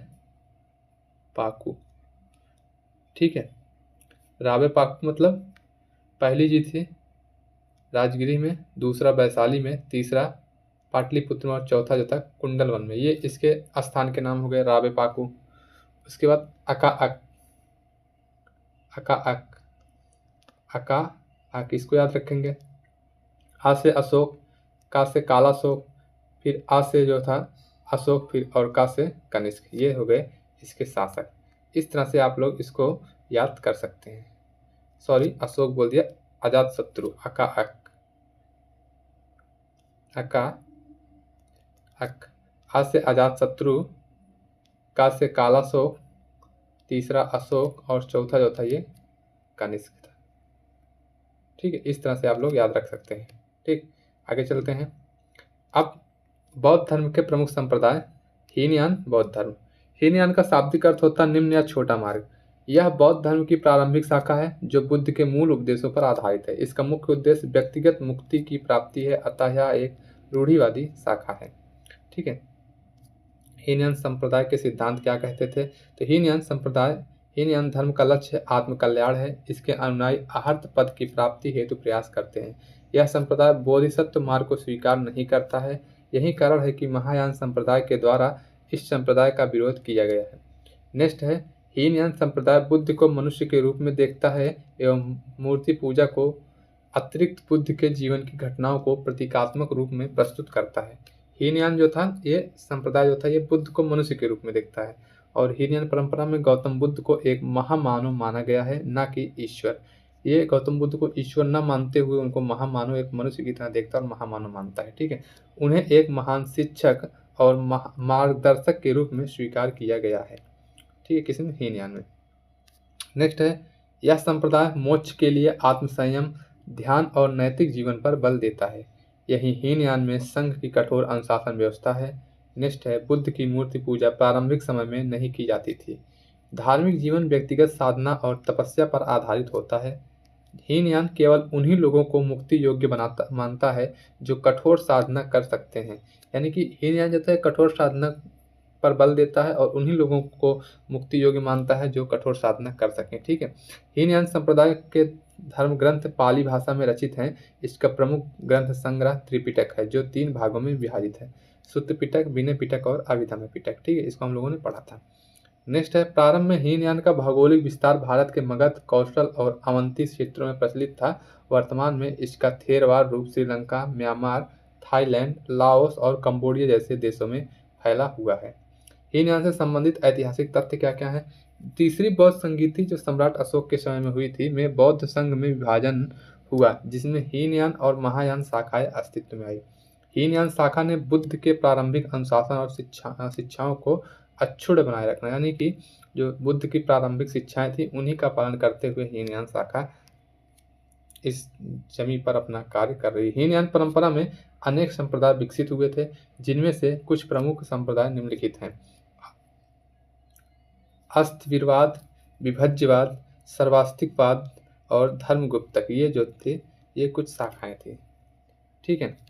Speaker 1: पाकू। ठीक है, राबे पाकू मतलब पहली जी थी राजगिरी में, दूसरा वैशाली में, तीसरा पाटलिपुत्र में और चौथा जो था कुंडलवन में। ये इसके स्थान के नाम हो गए राबे पाकू। उसके बाद अका अक, अका अक इसको याद रखेंगे। आ से अशोक, का से कालाशोक, फिर आ से जो था अशोक, फिर और का से कनिष्क। ये हो गए इसके शासक। इस तरह से आप लोग इसको याद कर सकते हैं। सॉरी, अशोक बोल दिया, अजात शत्रु। अका अक, आ से अजात शत्रु, का से कालाशोक, तीसरा अशोक और चौथा जो था ये कनिष्क था। ठीक है, इस तरह से आप लोग याद रख सकते हैं। ठीक, आगे चलते हैं। अब बौद्ध धर्म के प्रमुख संप्रदाय। हीनयान बौद्ध धर्म। हीनयान का शाब्दिक अर्थ होता है निम्न या छोटा मार्ग। यह बौद्ध धर्म की प्रारंभिक शाखा है जो बुद्ध के मूल उपदेशों पर आधारित है। इसका मुख्य उद्देश्य व्यक्तिगत मुक्ति की प्राप्ति है, अतः यह एक रूढ़िवादी शाखा है। ठीक है, हीनयान संप्रदाय के सिद्धांत क्या कहते थे? तो हीनयान धर्म का लक्ष्य आत्मकल्याण है। इसके अनुयायी आहर्त पद की प्राप्ति हेतु प्रयास करते हैं। यह संप्रदाय बोधिसत्व मार्ग को स्वीकार नहीं करता है। यही कारण है कि महायान संप्रदाय के द्वारा इस संप्रदाय का विरोध किया गया है। नेक्स्ट है, हीनयान संप्रदाय बुद्ध को मनुष्य के रूप में देखता है एवं मूर्ति पूजा को अतिरिक्त बुद्ध के जीवन की घटनाओं को प्रतीकात्मक रूप में प्रस्तुत करता है। हीनयान जो था ये संप्रदाय जो था ये बुद्ध को मनुष्य के रूप में देखता है और हीनयान परंपरा में गौतम बुद्ध को एक महामानव माना गया है, न कि ईश्वर। ये गौतम बुद्ध को ईश्वर न मानते हुए उनको महामानव, एक मनुष्य की तरह देखता है और महामानव मानता है। ठीक है, उन्हें एक महान शिक्षक और मार्गदर्शक के रूप में स्वीकार किया गया है। ठीक है, किसी में हीनयान में। नेक्स्ट है, यह संप्रदाय मोक्ष के लिए आत्मसंयम, ध्यान और नैतिक जीवन पर बल देता है। यही हीनयान में संघ की कठोर अनुशासन व्यवस्था है। नेक्स्ट है, बुद्ध की मूर्ति पूजा प्रारंभिक समय में नहीं की जाती थी। धार्मिक जीवन व्यक्तिगत साधना और तपस्या पर आधारित होता है। हीनयान केवल उन्हीं लोगों को मुक्ति योग्य मानता है जो कठोर साधना कर सकते हैं। यानी कि हीनयान जो है कठोर साधना पर बल देता है और उन्हीं लोगों को मुक्ति योग्य मानता है जो कठोर साधना कर सकें। ठीक है, हीनयान संप्रदाय के धर्म ग्रंथ पाली भाषा में रचित हैं। इसका प्रमुख ग्रंथ संग्रह त्रिपिटक है जो 3 भागों में विभाजित है, सुत्त पिटक, विनय पिटक और अभिधम्म पिटक। ठीक है, इसको हम लोगों ने पढ़ा था। नेक्स्ट है, प्रारंभ में हीनयान का भौगोलिक विस्तार भारत के मगध, कौशल और अवंती क्षेत्रों में प्रचलित था। वर्तमान में इसका थेरवाद रूप श्रीलंका, म्यांमार, थाईलैंड, लाओस और कंबोडिया जैसे देशों में फैला हुआ है। हीनयान से संबंधित ऐतिहासिक तथ्य क्या क्या है? तीसरी बौद्ध संगीति जो सम्राट अशोक के समय में हुई थी में बौद्ध संघ में विभाजन हुआ, जिसमें हीनयान और महायान शाखाएं अस्तित्व में आई। हीनयान शाखा ने बुद्ध के प्रारंभिक अनुशासन और शिक्षाओं को अक्षुण्ण बनाए रखना, यानी कि जो बुद्ध की प्रारंभिक शिक्षाएं थी उन्हीं का पालन करते हुए हीनयान शाखा इस जमीन पर अपना कार्य कर रही है। हीनयान परंपरा में अनेक संप्रदाय विकसित हुए थे, जिनमें से कुछ प्रमुख संप्रदाय निम्नलिखित हैं। अस्थिविरवाद, विभज्यवाद, सर्वास्तिकवाद और धर्मगुप्तक, ये जो थे ये कुछ शाखाएं थी। ठीक है,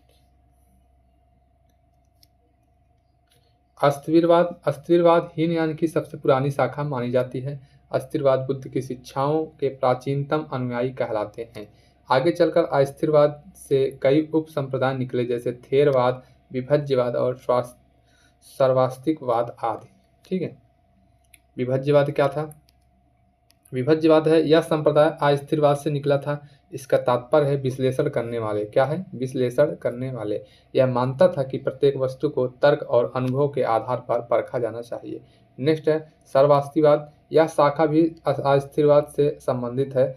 Speaker 1: अस्थिविरवाद हीनयान की सबसे पुरानी शाखा मानी जाती है। अस्थिरवाद बुद्ध की शिक्षाओं के प्राचीनतम अनुयायी कहलाते हैं। आगे चलकर अस्थिरवाद से कई उप संप्रदाय निकले, जैसे थेरवाद, विभज्यवाद और सर्वास्तिकवाद आदि। ठीक है। विभज्यवाद क्या था? विभज्यवाद है यह संप्रदाय अस्थिरवाद से निकला था। इसका तात्पर्य है विश्लेषण करने वाले। क्या है? विश्लेषण करने वाले। यह मानता था कि प्रत्येक वस्तु को तर्क और अनुभव के आधार पर परखा जाना चाहिए। नेक्स्ट है सर्वास्तिवाद। यह शाखा भी अस्थिरवाद से संबंधित है।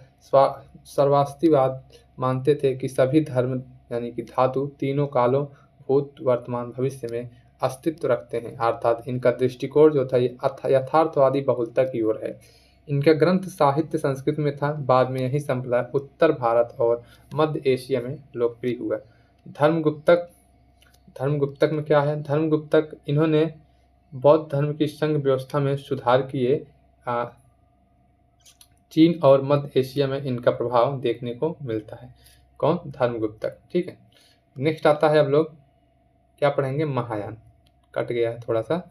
Speaker 1: सर्वास्तिवाद मानते थे कि सभी धर्म यानी कि धातु तीनों कालों भूत वर्तमान भविष्य में अस्तित्व रखते हैं, अर्थात इनका दृष्टिकोण जो था ये यथार्थवादी बहुलता की ओर है। इनका ग्रंथ साहित्य संस्कृत में था। बाद में यही संप्रदाय उत्तर भारत और मध्य एशिया में लोकप्रिय हुआ। धर्मगुप्तक। धर्मगुप्तक में क्या है? धर्मगुप्तक इन्होंने बौद्ध धर्म की संघ व्यवस्था में सुधार किए। चीन और मध्य एशिया में इनका प्रभाव देखने को मिलता है। कौन? धर्मगुप्तक। ठीक है। नेक्स्ट आता है, अब लोग क्या पढ़ेंगे? महायान। कट गया है थोड़ा सा।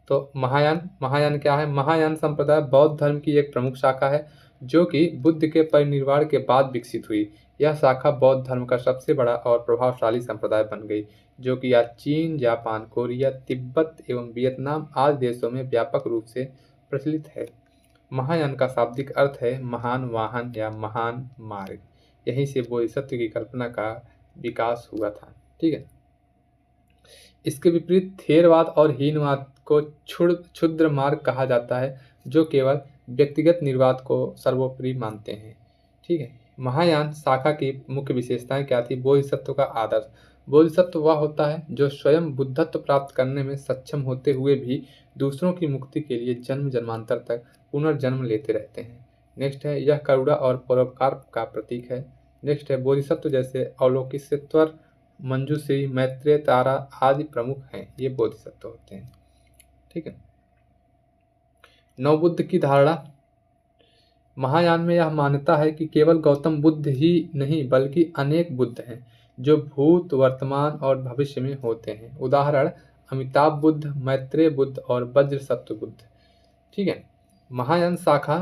Speaker 1: तो महायान क्या है? महायान संप्रदाय बौद्ध धर्म की एक प्रमुख शाखा है जो कि बुद्ध के परिनिर्वाण के बाद विकसित हुई। यह शाखा बौद्ध धर्म का सबसे बड़ा और प्रभावशाली संप्रदाय बन गई, जो कि आज चीन, जापान, कोरिया, तिब्बत एवं वियतनाम आदि देशों में व्यापक रूप से प्रचलित है। महायान का शाब्दिक अर्थ है महान वाहन या महान मार्ग। यहीं से बोधिसत्व की कल्पना का विकास हुआ था। ठीक है। इसके विपरीत थेरवाद और हीनवाद को क्षुद्र मार्ग कहा जाता है, जो केवल व्यक्तिगत निर्वाद को सर्वोपरि मानते हैं। ठीक है। महायान शाखा की मुख्य विशेषताएं क्या थी? बोधिसत्व का आदर्श। बोधिसत्व वह होता है जो स्वयं बुद्धत्व प्राप्त करने में सक्षम होते हुए भी दूसरों की मुक्ति के लिए जन्म जन्मांतर तक पुनर्जन्म लेते रहते हैं। नेक्स्ट है यह करुणा और परोपकार का प्रतीक है। नेक्स्ट है बोधिसत्व जैसे अवलोकितेश्वर, मंजूश्री, मैत्रेय, तारा आदि प्रमुख हैं। ये बोधिसत्व होते हैं। ठीक है। नवबुद्ध की धारणा। महायान में यह मान्यता है कि केवल गौतम बुद्ध ही नहीं बल्कि अनेक बुद्ध हैं जो भूत, वर्तमान और भविष्य में होते हैं। उदाहरण अमिताभ बुद्ध, मैत्रेय बुद्ध और वज्रसत्व बुद्ध। ठीक है। महायान शाखा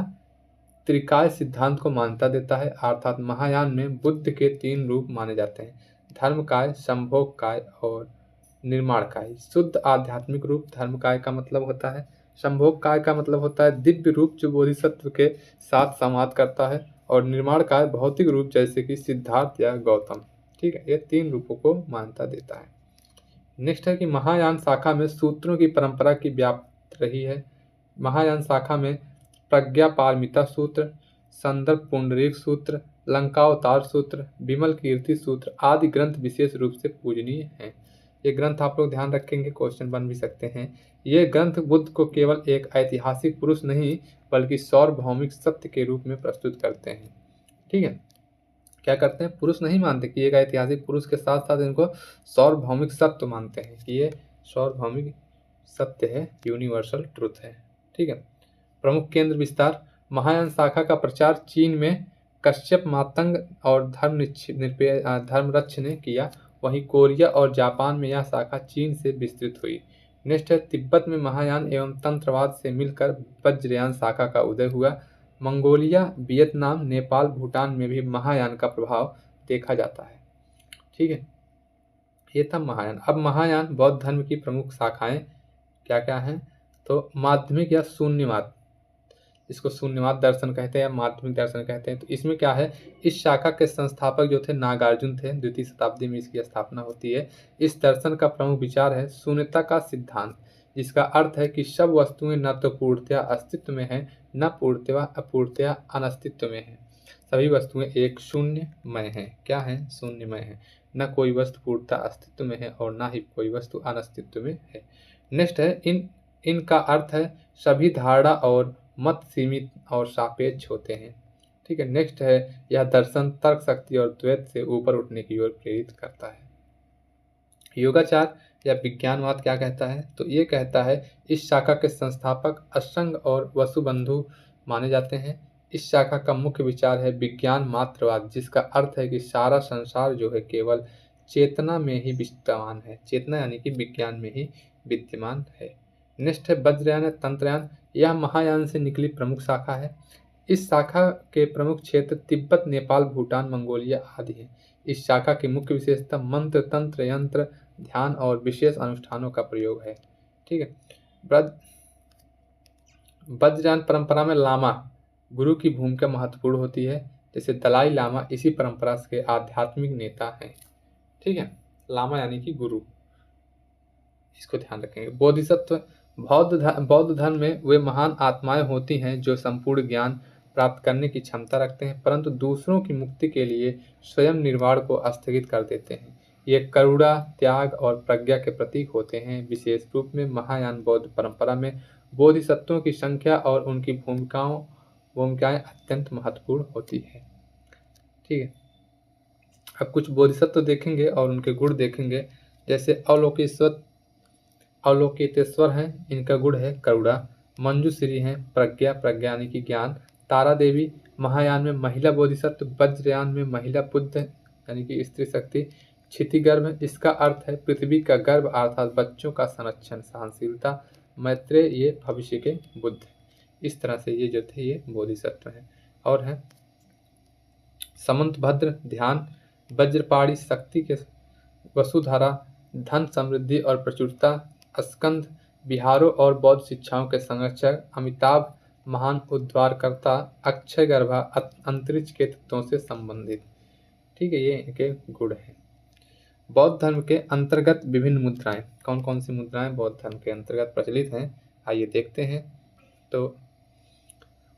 Speaker 1: त्रिकाय सिद्धांत को मान्यता देता है, अर्थात महायान में बुद्ध के 3 रूप माने जाते हैं: धर्मकाय, संभोगकाय और निर्माणकाय। शुद्ध आध्यात्मिक रूप धर्मकाय का मतलब होता है। संभोगकाय का मतलब होता है दिव्य रूप जो बोधिसत्व के साथ संवाद करता है, और निर्माणकाय भौतिक रूप जैसे कि सिद्धार्थ या गौतम। ठीक है। ये 3 रूपों को मान्यता देता है। नेक्स्ट है कि महायान शाखा में सूत्रों की परंपरा की व्याप्त रही है। महायान शाखा में प्रज्ञापारमिता सूत्र, संदर्भ पुंडरीक सूत्र, लंकावतार सूत्र, विमल कीर्ति सूत्र आदि ग्रंथ विशेष रूप से पूजनीय हैं। ये ग्रंथ आप लोग ध्यान रखेंगे, क्वेश्चन बन भी सकते हैं। ये ग्रंथ बुद्ध को केवल एक ऐतिहासिक पुरुष नहीं बल्कि सार्वभौमिक सत्य के रूप में प्रस्तुत करते हैं। ठीक है। क्या करते हैं? पुरुष नहीं मानते कि एक ऐतिहासिक पुरुष के साथ साथ इनको सार्वभौमिक सत्य मानते हैं कि ये सार्वभौमिक सत्य है, यूनिवर्सल ट्रुथ है। ठीक है। प्रमुख केंद्र विस्तार। महायान शाखा का प्रचार चीन में कश्यप मातंग और धर्मरक्ष ने किया। वहीं कोरिया और जापान में यह शाखा चीन से विस्तृत हुई। नेक्स्ट है तिब्बत में महायान एवं तंत्रवाद से मिलकर वज्रयान शाखा का उदय हुआ। मंगोलिया, वियतनाम, नेपाल, भूटान में भी महायान का प्रभाव देखा जाता है। ठीक है। ये था महायान। अब महायान बौद्ध धर्म की प्रमुख शाखाएं क्या क्या हैं? तो माध्यमिक या शून्यवाद, इसको शून्यवाद दर्शन कहते हैं या माध्यमिक दर्शन कहते हैं। तो इसमें क्या है? इस शाखा के संस्थापक जो थे नागार्जुन थे। 2वीं शताब्दी में इसकी स्थापना होती है। इस दर्शन का प्रमुख विचार है शून्यता का सिद्धांत, जिसका अर्थ है कि सब वस्तुएं न तो पूर्णतया अस्तित्व में है न पूर्णतया अनस्तित्व में है। सभी वस्तुएं एक शून्यमय है। क्या है? शून्यमय है। न कोई वस्तु पूर्णतः अस्तित्व में है और न ही कोई वस्तु अनस्तित्व में है। नेक्स्ट है इनका अर्थ है सभी धारणा और मत सीमित और सापेक्ष होते हैं। ठीक है। नेक्स्ट है यह दर्शन तर्क शक्ति और द्वैत से ऊपर उठने की ओर प्रेरित करता है। योगाचार या विज्ञानवाद क्या कहता है? तो ये कहता है इस शाखा के संस्थापक असंग और वसुबंधु माने जाते हैं। इस शाखा का मुख्य विचार है विज्ञान मात्रवाद, जिसका अर्थ है कि सारा संसार जो है केवल चेतना में ही विद्यमान है। चेतना यानी कि विज्ञान में ही विद्यमान है। नेक्स्ट है वज्रयान या तंत्रयान। यह महायान से निकली प्रमुख शाखा है। इस शाखा के प्रमुख क्षेत्र तिब्बत, नेपाल, भूटान, मंगोलिया आदि हैं। इस शाखा की मुख्य विशेषता मंत्र, तंत्र, यंत्र, ध्यान और विशेष अनुष्ठानों का प्रयोग है। ठीक है। ब्रज वज्रयान परंपरा में लामा गुरु की भूमिका महत्वपूर्ण होती है। जैसे दलाई लामा इसी परंपरा के आध्यात्मिक नेता हैं। ठीक है, लामा यानी कि गुरु, इसको ध्यान रखेंगे। बोधिसत्व बौद्ध धर्म में वे महान आत्माएं होती हैं जो संपूर्ण ज्ञान प्राप्त करने की क्षमता रखते हैं, परंतु दूसरों की मुक्ति के लिए स्वयं निर्वाण को स्थगित कर देते हैं। ये करुणा, त्याग और प्रज्ञा के प्रतीक होते हैं। विशेष रूप में महायान बौद्ध परंपरा में बोधिसत्वों की संख्या और उनकी भूमिकाएं अत्यंत महत्वपूर्ण होती है। ठीक है, अब कुछ बोधिसत्व देखेंगे और उनके गुण देखेंगे। जैसे अवलोकितेश्वर हैं, इनका गुण है करुणा। मंजूश्री हैं, प्रज्ञा यानी कि ज्ञान। तारा देवी महायान में महिला बोधिसत्व। वज्रयान में महिला बुद्ध यानी कि स्त्री शक्ति। क्षितिगर्भ, इसका अर्थ है पृथ्वी का गर्भ अर्थात बच्चों का संरक्षण। सहनशीलता, मैत्रेय ये भविष्य के बुद्ध। इस तरह से ये जो थे ये बोधिसत्व हैं। और है समंतभद्र ध्यान, वज्रपाणी शक्ति के वसुधारा, धन समृद्धि और प्रचुरता। स्कंद बिहारों और बौद्ध शिक्षाओं के संरक्षक। अमिताभ महान उद्धारकर्ता। अक्षय गर्भा अंतरिक्ष के तत्वों से संबंधित। ठीक है, ये इनके गुण हैं। बौद्ध धर्म के अंतर्गत विभिन्न मुद्राएं, कौन कौन सी मुद्राएं बौद्ध धर्म के अंतर्गत प्रचलित हैं, आइए देखते हैं। तो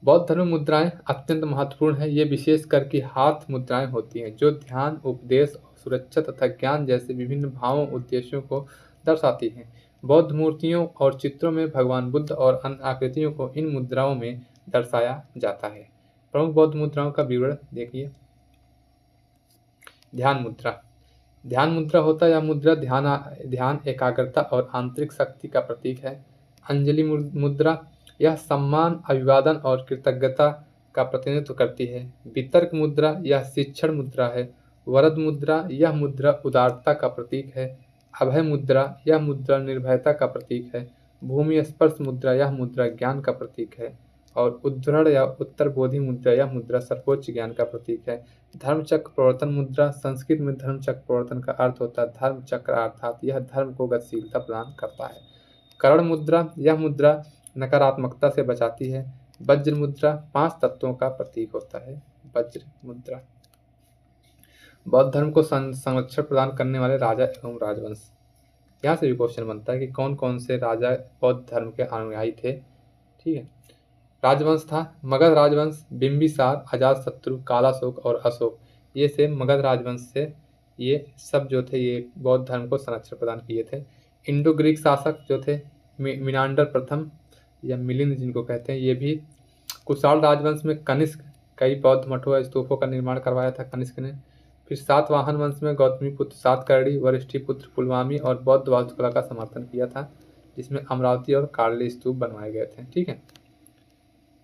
Speaker 1: बौद्ध धर्म मुद्राएं अत्यंत महत्वपूर्ण है। ये विशेष करके हाथ मुद्राएं होती हैं जो ध्यान, उपदेश, सुरक्षा तथा ज्ञान जैसे विभिन्न भावों उद्देश्यों को दर्शाती हैं। बौद्ध मूर्तियों और चित्रों में भगवान बुद्ध और अन्य आकृतियों को इन मुद्राओं में दर्शाया जाता है। प्रमुख बौद्ध मुद्राओं का विवरण देखिए। ध्यान मुद्रा। ध्यान मुद्रा होता है यह मुद्रा ध्यान, एकाग्रता और आंतरिक शक्ति का प्रतीक है। अंजलि मुद्रा, यह सम्मान, अभिवादन और कृतज्ञता का प्रतिनिधित्व करती है। वितर्क मुद्रा, यह शिक्षण मुद्रा है। वरद मुद्रा, यह मुद्रा उदारता का प्रतीक है। अभय मुद्रा, यह मुद्रा निर्भयता का प्रतीक है। भूमि स्पर्श मुद्रा, यह मुद्रा ज्ञान का प्रतीक है। और उद्धरण या उत्तर बोधि मुद्रा, यह मुद्रा सर्वोच्च ज्ञान का प्रतीक है। धर्मचक्र प्रवर्तन मुद्रा, संस्कृत में धर्मचक्र प्रवर्तन का अर्थ होता है धर्म चक्र, अर्थात यह धर्म को गतिशीलता प्रदान करता है। कर्ण मुद्रा, यह मुद्रा नकारात्मकता से बचाती है। वज्र मुद्रा 5 तत्वों का प्रतीक होता है। वज्र मुद्रा बौद्ध धर्म को संरक्षण प्रदान करने वाले राजा एवं राजवंश। यहाँ से भी क्वेश्चन बनता है कि कौन कौन से राजा बौद्ध धर्म के अनुयायी थे। ठीक है, राजवंश था मगध राजवंश, बिंबिसार, अजातशत्रु, कालाशोक और अशोक। ये से मगध राजवंश से ये सब जो थे ये बौद्ध धर्म को संरक्षण प्रदान किए थे। इंडो ग्रीक शासक जो थे मिनांडर प्रथम या मिलिंद जिनको कहते हैं, ये भी। कुशाण राजवंश में कनिष्क कई बौद्ध मठों और स्तूपों का निर्माण करवाया था कनिष्क ने। फिर सातवाहन वंश में गौतमी पुत्र सातकर्णी, वरिष्ठी पुत्र पुलमावी और बौद्ध वास्तुकला का समर्थन किया था, जिसमें अमरावती और कार्ले स्तूप बनवाए गए थे। ठीक है,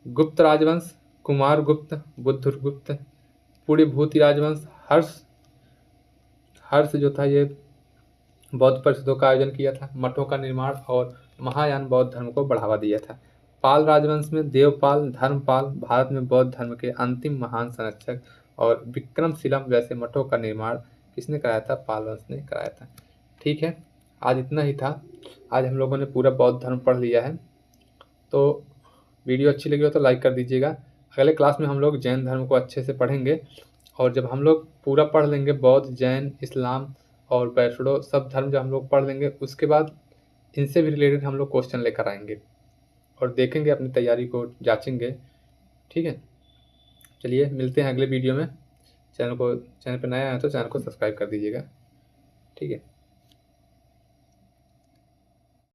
Speaker 1: गुप्त राजवंश कुमार गुप्त, बुद्धगुप्त, पुण्यभूति राजवंश हर्ष जो था ये बौद्ध परिषदों का आयोजन किया था, मठों का निर्माण और महायान बौद्ध धर्म को बढ़ावा दिया था। पाल राजवंश में देवपाल, धर्मपाल भारत में बौद्ध धर्म के अंतिम महान संरक्षक और विक्रमशिला जैसे मठों का निर्माण किसने कराया था? पाल वंश ने कराया था। ठीक है, आज इतना ही था। आज हम लोगों ने पूरा बौद्ध धर्म पढ़ लिया है। तो वीडियो अच्छी लगी हो तो लाइक कर दीजिएगा। अगले क्लास में हम लोग जैन धर्म को अच्छे से पढ़ेंगे, और जब हम लोग पूरा पढ़ लेंगे बौद्ध, जैन, इस्लाम और वैष्णव सब धर्म जब हम लोग पढ़ लेंगे, उसके बाद इनसे भी रिलेटेड हम लोग क्वेश्चन लेकर आएंगे और देखेंगे, अपनी तैयारी को जांचेंगे। ठीक है, चलिए मिलते हैं अगले वीडियो में। चैनल पर नया है तो चैनल को सब्सक्राइब कर दीजिएगा। ठीक है।